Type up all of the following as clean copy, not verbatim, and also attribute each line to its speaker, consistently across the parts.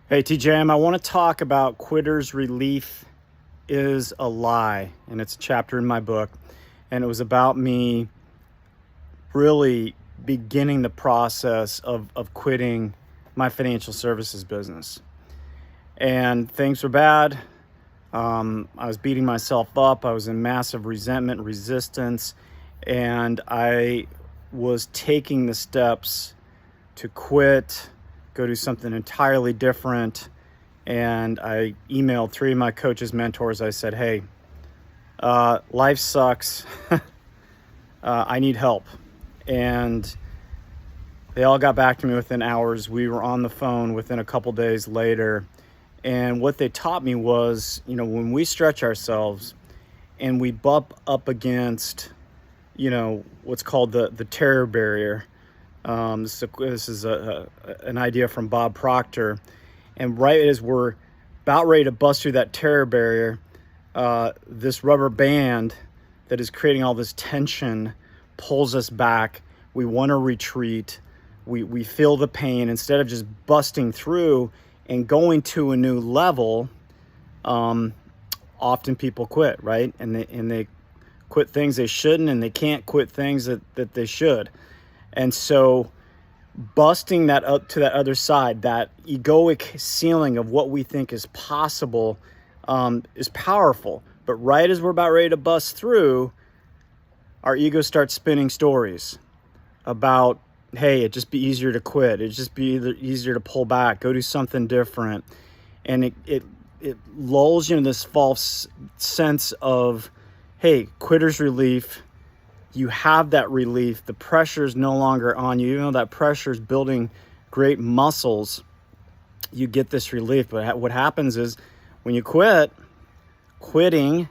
Speaker 1: Hey TJM, I want to talk about quitter's relief is a lie, and it's a chapter in my book, and it was about me really beginning the process of quitting my financial services business. And things were bad. I was beating myself up. I was in massive resentment, resistance, and I was taking the steps to quit, go do something entirely different. And I emailed three of my coaches, mentors. I said, hey, life sucks. I need help. And they all got back to me within hours. We were on the phone within a couple days later. And what they taught me was, when we stretch ourselves and we bump up against, what's called the terror barrier. This is an idea from Bob Proctor. And right as we're about ready to bust through that terror barrier, this rubber band that is creating all this tension pulls us back. We want to retreat. We feel the pain. Instead of just busting through and going to a new level, often people quit, right? And they quit things they shouldn't, and they can't quit things that they should. And so busting that up to that other side, that egoic ceiling of what we think is possible, is powerful. But right as we're about ready to bust through, our ego starts spinning stories about, hey, it'd just be easier to quit. It'd just be easier to pull back, go do something different. And it lulls you in this false sense of, hey, quitter's relief. You have that relief. The pressure is no longer on you. Even though that pressure is building great muscles, you get this relief. But what happens is when you quit, quitting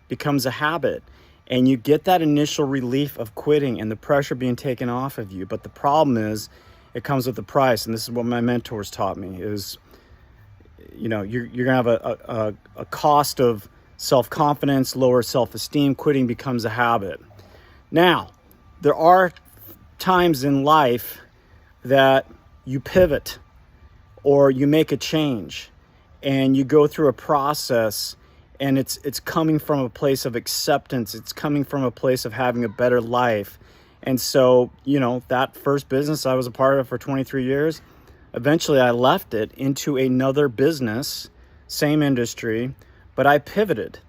Speaker 1: becomes a habit. And you get that initial relief of quitting and the pressure being taken off of you. But the problem is it comes with a price. And this is what my mentors taught me is, you're going to have a cost of self-confidence, lower self-esteem. Quitting becomes a habit. Now, there are times in life that you pivot or you make a change and you go through a process, and it's coming from a place of acceptance. It's coming from a place of having a better life. And so, that first business I was a part of for 23 years, eventually I left it into another business, same industry, but I pivoted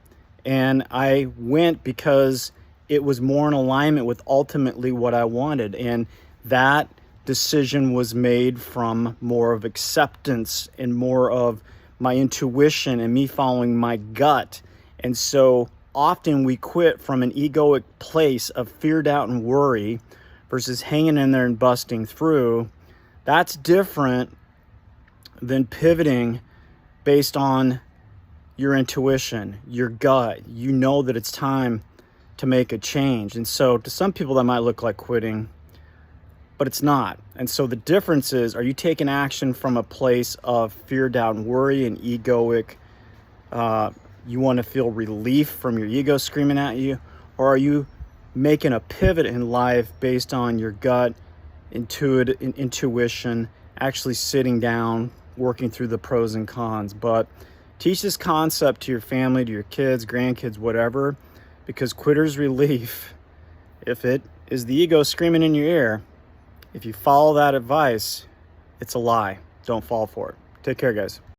Speaker 1: and I went because it was more in alignment with ultimately what I wanted. And that decision was made from more of acceptance and more of my intuition and me following my gut. And so often we quit from an egoic place of fear, doubt, and worry versus hanging in there and busting through. That's different than pivoting based on your intuition, your gut. You know that it's time to make a change. And so to some people that might look like quitting, but it's not. And so the difference is, are you taking action from a place of fear, doubt, and worry and egoic, you want to feel relief from your ego screaming at you? Or are you making a pivot in life based on your gut, intuition, actually sitting down, working through the pros and cons? But teach this concept to your family, to your kids, grandkids, whatever, because quitter's relief, if it is the ego screaming in your ear, if you follow that advice, it's a lie. Don't fall for it. Take care, guys.